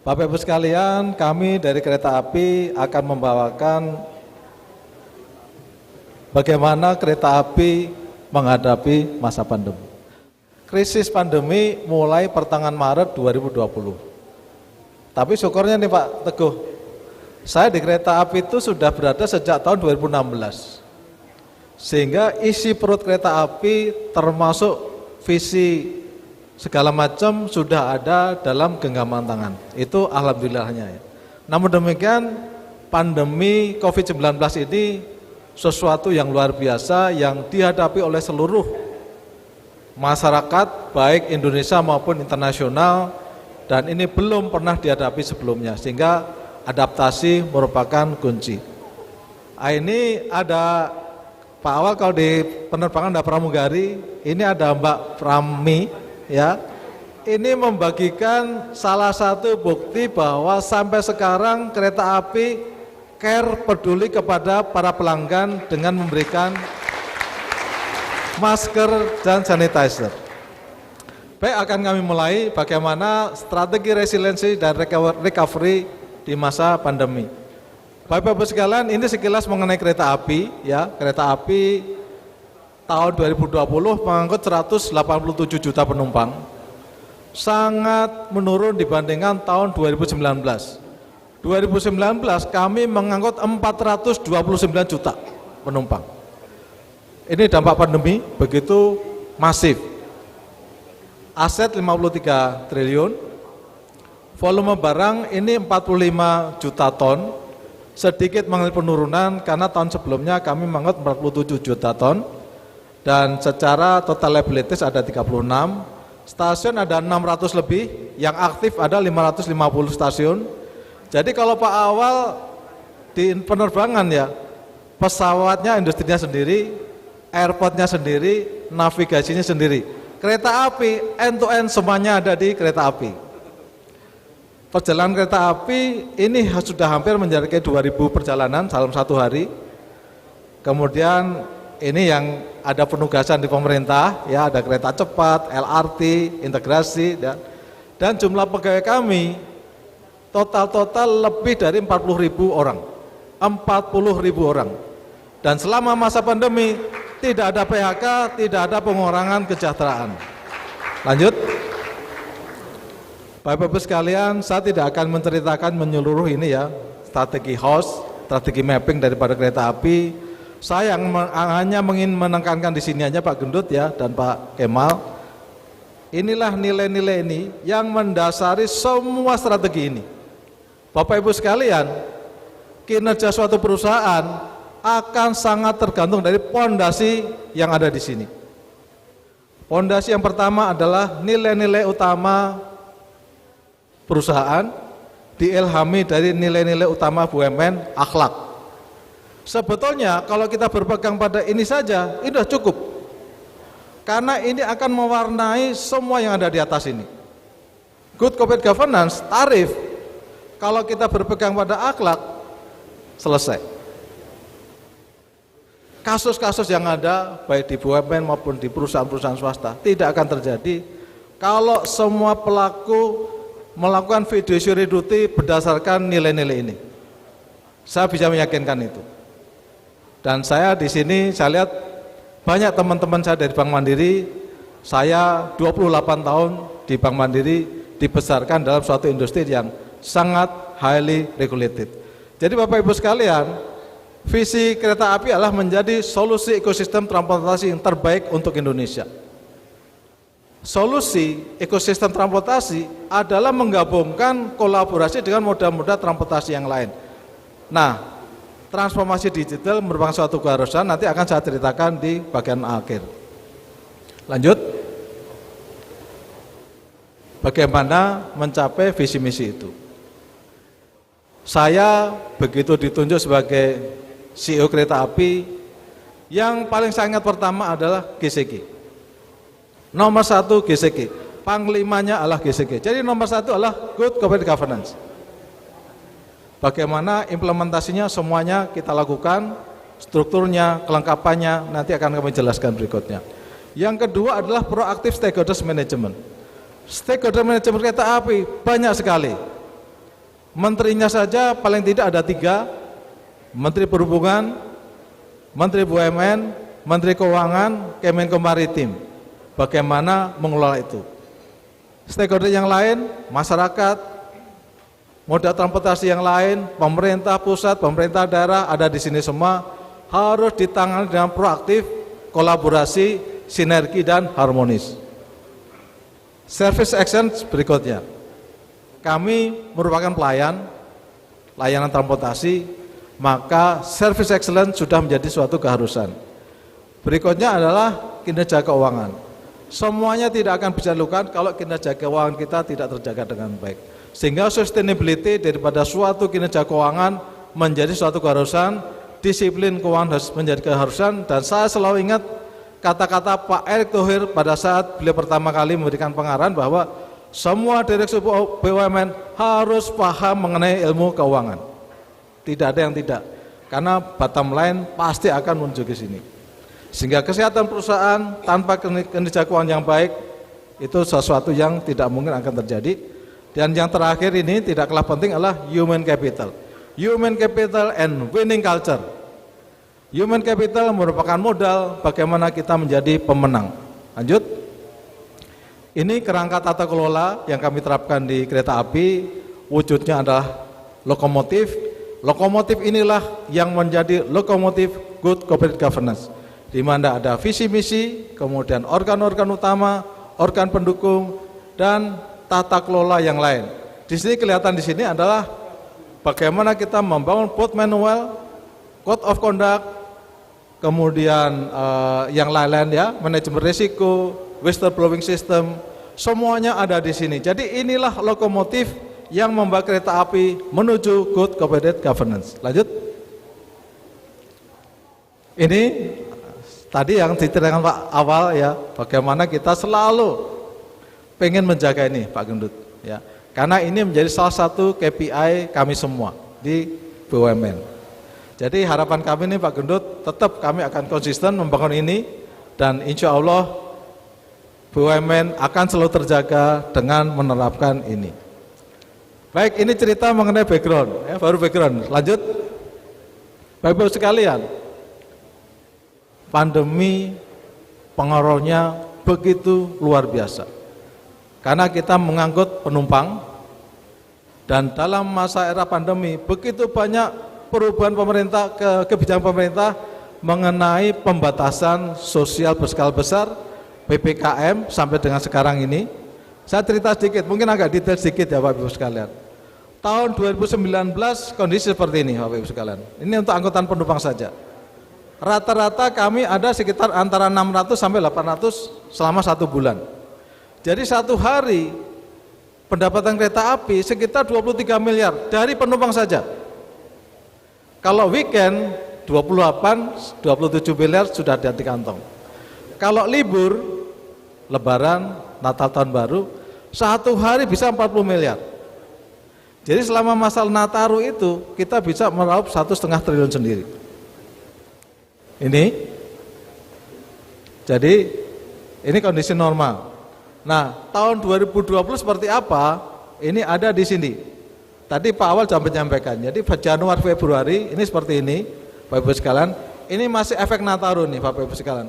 Bapak Ibu sekalian, kami dari Kereta Api akan membawakan bagaimana kereta api menghadapi masa pandemi. Krisis pandemi mulai pertengahan Maret 2020. Tapi syukurnya nih Pak Teguh, saya di kereta api itu sudah berada sejak tahun 2016. Sehingga isi perut kereta api termasuk visi segala macam sudah ada dalam genggaman tangan. Itu alhamdulillahnya ya. Namun demikian pandemi COVID-19 ini sesuatu yang luar biasa yang dihadapi oleh seluruh masyarakat baik Indonesia maupun internasional, dan ini belum pernah dihadapi sebelumnya, sehingga adaptasi merupakan kunci. Ini ada Pak Awal, kalau di penerbangan ada pramugari, ini ada Mbak Prami ya. Ini membagikan salah satu bukti bahwa sampai sekarang kereta api care, peduli kepada para pelanggan dengan memberikan masker dan sanitizer. Baik, akan kami mulai bagaimana strategi resiliensi dan recovery di masa pandemi. Bapak-Ibu sekalian, ini sekilas mengenai kereta api ya. Kereta api tahun 2020 mengangkut 187 juta penumpang. Sangat menurun dibandingkan tahun 2019. 2019 kami mengangkut 429 juta penumpang. Ini dampak pandemi begitu masif. Aset 53 triliun, volume barang ini 45 juta ton, sedikit mengalami penurunan karena tahun sebelumnya kami mengangkut 47 juta ton, dan secara total liabilities ada 36, stasiun ada 600 lebih, yang aktif ada 550 stasiun. Jadi kalau Pak Awal di penerbangan ya, pesawatnya industrinya sendiri, airportnya sendiri, navigasinya sendiri. Kereta api end to end semuanya ada di kereta api. Perjalanan kereta api ini sudah hampir mencapai 2.000 perjalanan dalam satu hari. Kemudian ini yang ada penugasan di pemerintah ya, ada kereta cepat, LRT, integrasi dan jumlah pegawai kami total lebih dari 40.000 orang. 40.000 orang. Dan selama masa pandemi tidak ada PHK, tidak ada pengurangan kesejahteraan. Lanjut. Bapak-Ibu sekalian, saya tidak akan menceritakan menyeluruh ini ya, strategi host, strategi mapping daripada kereta api. Saya hanya ingin menekankan di sini aja Pak Gendut ya dan Pak Kemal. Inilah nilai-nilai ini yang mendasari semua strategi ini. Bapak Ibu sekalian, kinerja suatu perusahaan akan sangat tergantung dari pondasi yang ada di sini. Pondasi yang pertama adalah nilai-nilai utama perusahaan diilhami dari nilai-nilai utama BUMN, akhlak. Sebetulnya kalau kita berpegang pada ini saja, ini sudah cukup. Karena ini akan mewarnai semua yang ada di atas ini. Good corporate governance, tarif, kalau kita berpegang pada akhlak, selesai. Kasus-kasus yang ada baik di BUMN maupun di perusahaan-perusahaan swasta tidak akan terjadi kalau semua pelaku melakukan fiduciary duty berdasarkan nilai-nilai ini. Saya bisa meyakinkan itu. Dan saya di sini saya lihat banyak teman-teman saya dari Bank Mandiri. Saya 28 tahun di Bank Mandiri, dibesarkan dalam suatu industri yang sangat highly regulated. Jadi Bapak Ibu sekalian, visi kereta api adalah menjadi solusi ekosistem transportasi yang terbaik untuk Indonesia. Solusi ekosistem transportasi adalah menggabungkan kolaborasi dengan moda-moda transportasi yang lain. Nah, transformasi digital merupakan suatu keharusan, nanti akan saya ceritakan di bagian akhir. Lanjut. Bagaimana mencapai visi misi itu? Saya begitu ditunjuk sebagai CEO kereta api, yang paling saya ingat pertama adalah GCG. Nomor 1 GCG, panglimanya adalah GCG. Jadi nomor 1 adalah Good Corporate Governance. Bagaimana implementasinya semuanya kita lakukan, strukturnya, kelengkapannya, nanti akan kami jelaskan berikutnya. Yang kedua adalah proaktif stakeholders management. Stakeholder management kereta api banyak sekali. Menterinya saja paling tidak ada 3, Menteri Perhubungan, Menteri BUMN, Menteri Keuangan, Kemenko Maritim. Bagaimana mengelola itu? Stakeholder yang lain, masyarakat, moda transportasi yang lain, pemerintah pusat, pemerintah daerah ada di sini semua, harus ditangani dengan proaktif, kolaborasi, sinergi dan harmonis. Service excellence berikutnya. Kami merupakan layanan transportasi, maka service excellence sudah menjadi suatu keharusan. Berikutnya adalah kinerja keuangan. Semuanya tidak akan bisa dilakukan kalau kinerja keuangan kita tidak terjaga dengan baik. Sehingga sustainability daripada suatu kinerja keuangan menjadi suatu keharusan, disiplin keuangan harus menjadi keharusan, dan saya selalu ingat kata-kata Pak Erick Thohir pada saat beliau pertama kali memberikan pengarahan bahwa semua direksi BUMN harus paham mengenai ilmu keuangan. Tidak ada yang tidak, karena bottom line pasti akan menuju ke sini. Sehingga kesehatan perusahaan tanpa kinerja keuangan yang baik itu sesuatu yang tidak mungkin akan terjadi. Dan yang terakhir ini tidak kalah penting adalah human capital. Human capital and winning culture. Human capital merupakan modal bagaimana kita menjadi pemenang. Lanjut. Ini kerangka tata kelola yang kami terapkan di kereta api, wujudnya adalah lokomotif. Lokomotif inilah yang menjadi lokomotif good corporate governance, di mana ada visi misi, kemudian organ-organ utama, organ pendukung, dan tata kelola yang lain. Di sini kelihatan di sini adalah bagaimana kita membangun both manual, code of conduct, kemudian yang lain-lain ya, manajemen risiko, whistleblowing system, semuanya ada di sini. Jadi inilah lokomotif yang membawa kereta api menuju good corporate governance. Lanjut. Ini tadi yang diterangkan Pak awal ya, bagaimana kita selalu pengen menjaga ini Pak Gendut ya. Karena ini menjadi salah satu KPI kami semua di BUMN. Jadi harapan kami nih Pak Gendut, tetap kami akan konsisten membangun ini, dan insya Allah BUMN akan selalu terjaga dengan menerapkan ini. Baik, ini cerita mengenai background, ya, baru background. Lanjut, Bapak-Ibu sekalian, pandemi pengaruhnya begitu luar biasa. Karena kita mengangkut penumpang, dan dalam masa era pandemi begitu banyak perubahan pemerintah, kebijakan pemerintah mengenai pembatasan sosial berskala besar, PPKM sampai dengan sekarang ini. Saya cerita sedikit, mungkin agak detail sedikit ya Bapak Ibu sekalian. Tahun 2019 kondisi seperti ini Bapak Ibu sekalian. Ini untuk angkutan penumpang saja. Rata-rata kami ada sekitar antara 600 sampai 800 selama 1 bulan. Jadi 1 hari pendapatan kereta api sekitar 23 miliar dari penumpang saja. Kalau weekend 28, 27 miliar sudah ada di kantong. Kalau libur, Lebaran, Natal, Tahun Baru, 1 hari bisa 40 miliar. Jadi selama masa Nataru itu kita bisa meraup 1,5 triliun sendiri. Ini, jadi ini kondisi normal. Nah, tahun 2020 seperti apa? Ini ada di sini. Tadi Pak Awal sudah menyampaikan. Jadi Januari Februari ini seperti ini, Bapak Ibu sekalian. Ini masih efek Nataru nih, Bapak Ibu sekalian.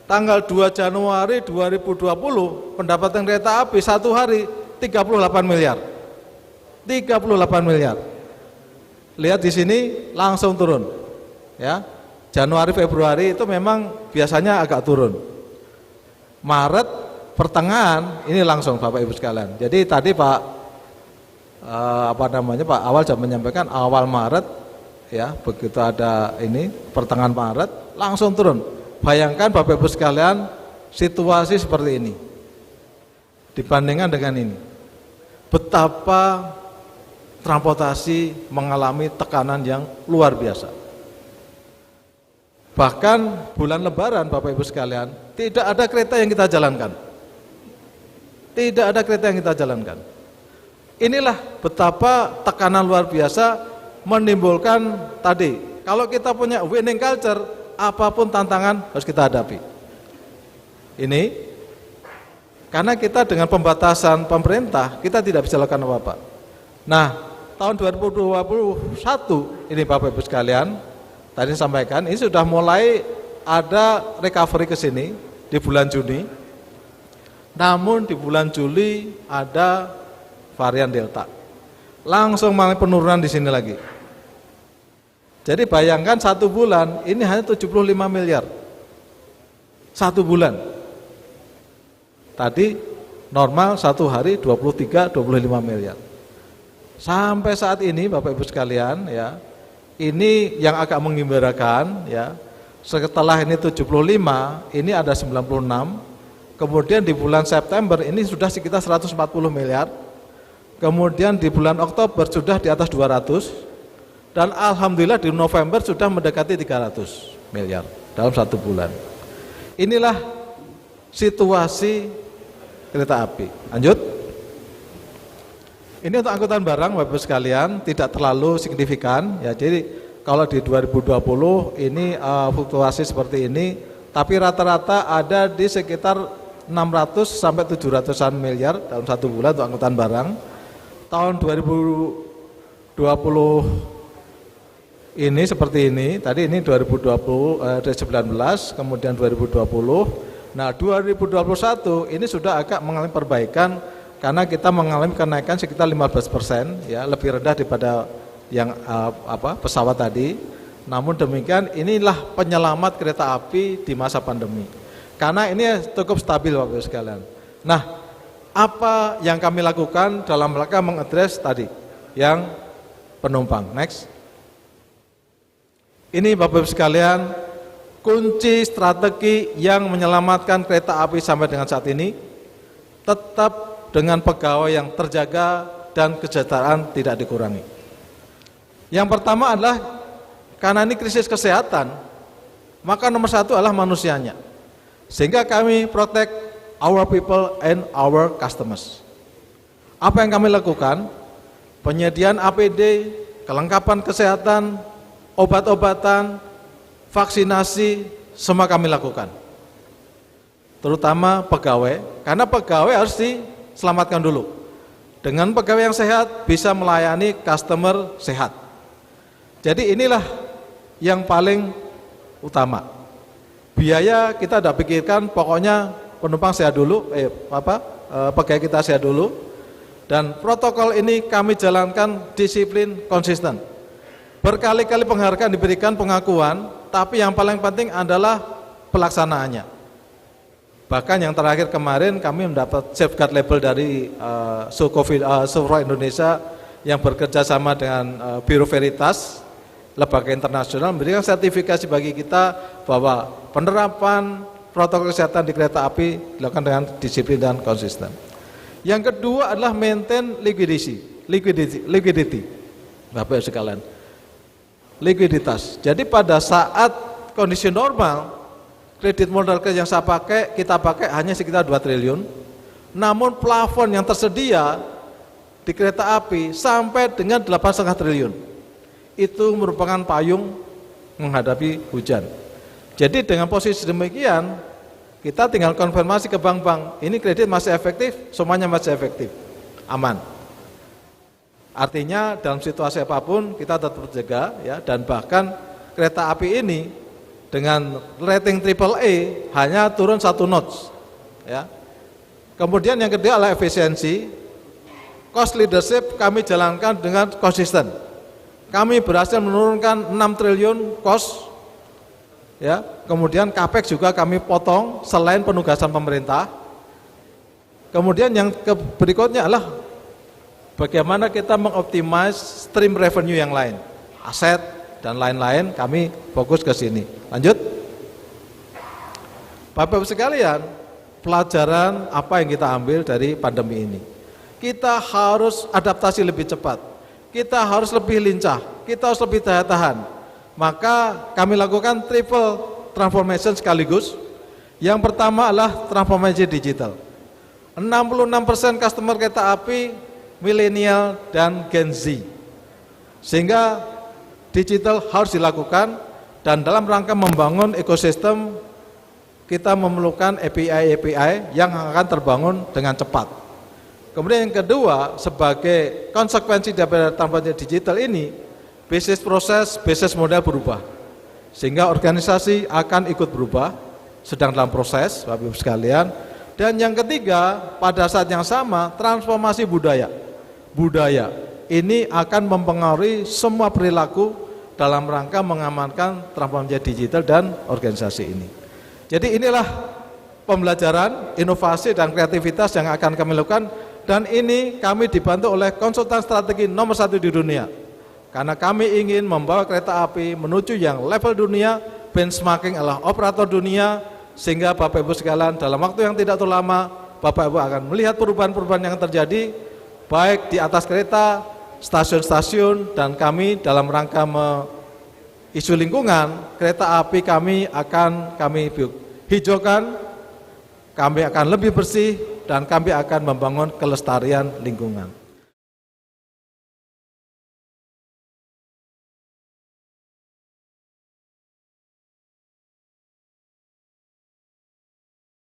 Tanggal 2 Januari 2020 pendapatan kereta api 1 hari 38 miliar. 38 miliar. Lihat di sini langsung turun. Ya. Januari Februari itu memang biasanya agak turun. Maret pertengahan ini langsung Bapak Ibu sekalian. Jadi tadi Pak Pak Awal sudah menyampaikan awal Maret ya, begitu ada ini pertengahan Maret langsung turun. Bayangkan Bapak Ibu sekalian situasi seperti ini dibandingkan dengan ini, betapa transportasi mengalami tekanan yang luar biasa. Bahkan bulan Lebaran Bapak Ibu sekalian tidak ada kereta yang kita jalankan. Tidak ada kereta yang kita jalankan. Inilah betapa tekanan luar biasa menimbulkan tadi. Kalau kita punya winning culture, apapun tantangan harus kita hadapi. Ini karena kita dengan pembatasan pemerintah kita tidak bisa lakukan apa-apa. Nah, tahun 2021 ini Bapak Ibu sekalian, tadi sampaikan ini sudah mulai ada recovery ke sini di bulan Juni. Namun di bulan Juli ada varian Delta. Langsung mulai penurunan di sini lagi. Jadi bayangkan 1 bulan ini hanya 75 miliar. 1 bulan. Tadi normal 1 hari 23-25 miliar. Sampai saat ini Bapak Ibu sekalian ya, ini yang agak menggembirakan ya. Setelah ini 75, ini ada 96. Kemudian di bulan September ini sudah sekitar 140 miliar. Kemudian di bulan Oktober sudah di atas 200. Dan alhamdulillah di November sudah mendekati 300 miliar dalam 1 bulan. Inilah situasi kereta api. Lanjut. Ini untuk angkutan barang Bapak sekalian tidak terlalu signifikan ya. Jadi kalau di 2020 ini fluktuasi seperti ini, tapi rata-rata ada di sekitar 600 sampai 700-an miliar dalam 1 bulan untuk angkutan barang. Tahun 2020 ini seperti ini. Tadi ini 2020 19, kemudian 2020. Nah, 2021 ini sudah agak mengalami perbaikan karena kita mengalami kenaikan sekitar 15% ya, lebih rendah daripada yang pesawat tadi. Namun demikian inilah penyelamat kereta api di masa pandemi. Karena ini cukup stabil Bapak Ibu sekalian. Nah, apa yang kami lakukan dalam rangka mengadres tadi yang penumpang. Next. Ini Bapak Ibu sekalian, kunci strategi yang menyelamatkan kereta api sampai dengan saat ini tetap dengan pegawai yang terjaga dan kesejahteraan tidak dikurangi. Yang pertama adalah karena ini krisis kesehatan, maka nomor 1 adalah manusianya. Sehingga kami protect our people and our customers. Apa yang kami lakukan? Penyediaan APD, kelengkapan kesehatan, obat-obatan, vaksinasi, semua kami lakukan. Terutama pegawai, karena pegawai harus diselamatkan dulu. Dengan pegawai yang sehat bisa melayani customer sehat. Jadi inilah yang paling utama. Biaya kita tidak pikirkan, pokoknya penumpang sehat dulu, pegawai kita sehat dulu. Dan protokol ini kami jalankan disiplin, konsisten. Berkali-kali penghargaan diberikan, pengakuan, tapi yang paling penting adalah pelaksanaannya. Bahkan yang terakhir kemarin kami mendapat safeguard label dari Sukofil Indonesia yang bekerja sama dengan Biro Veritas, lembaga internasional, memberikan sertifikasi bagi kita bahwa penerapan protokol kesehatan di kereta api dilakukan dengan disiplin dan konsisten. Yang kedua adalah maintain liquidity, Bapak Ibu sekalian. Likuiditas. Jadi pada saat kondisi normal, kredit modal yang kita pakai hanya sekitar 2 triliun. Namun plafon yang tersedia di kereta api sampai dengan 8,5 triliun. Itu merupakan payung menghadapi hujan. Jadi dengan posisi demikian, kita tinggal konfirmasi ke bank-bank, ini kredit masih efektif, semuanya masih efektif, aman. Artinya dalam situasi apapun kita tetap terjaga ya, dan bahkan kereta api ini dengan rating AAA hanya turun 1 notch ya. Kemudian yang kedua adalah efisiensi. Cost leadership kami jalankan dengan konsisten. Kami berhasil menurunkan 6 triliun cost ya. Kemudian capex juga kami potong selain penugasan pemerintah. Kemudian yang berikutnya adalah bagaimana kita mengoptimize stream revenue yang lain, aset dan lain-lain, kami fokus ke sini. Lanjut. Bapak Ibu sekalian, pelajaran apa yang kita ambil dari pandemi ini? Kita harus adaptasi lebih cepat, kita harus lebih lincah, kita harus lebih daya tahan. Maka kami lakukan triple transformation sekaligus. Yang pertama adalah transformasi digital. 66% customer kereta api milenial dan Gen Z. Sehingga digital harus dilakukan, dan dalam rangka membangun ekosistem kita memerlukan API yang akan terbangun dengan cepat. Kemudian yang kedua, sebagai konsekuensi dari tampaknya digital ini, bisnis proses, bisnis model berubah. Sehingga organisasi akan ikut berubah, sedang dalam proses, Bapak Ibu sekalian. Dan yang ketiga, pada saat yang sama, transformasi budaya. Budaya ini akan mempengaruhi semua perilaku dalam rangka mengamankan transformasi digital dan organisasi ini. Jadi inilah pembelajaran, inovasi, dan kreativitas yang akan kami lakukan. Dan ini kami dibantu oleh konsultan strategi nomor 1 di dunia. Karena kami ingin membawa kereta api menuju yang level dunia, benchmarking adalah operator dunia, sehingga Bapak Ibu sekalian dalam waktu yang tidak terlalu lama, Bapak Ibu akan melihat perubahan-perubahan yang terjadi, baik di atas kereta, stasiun-stasiun, dan kami dalam rangka isu lingkungan, kereta api kami akan kami hijaukan, kami akan lebih bersih, dan kami akan membangun kelestarian lingkungan.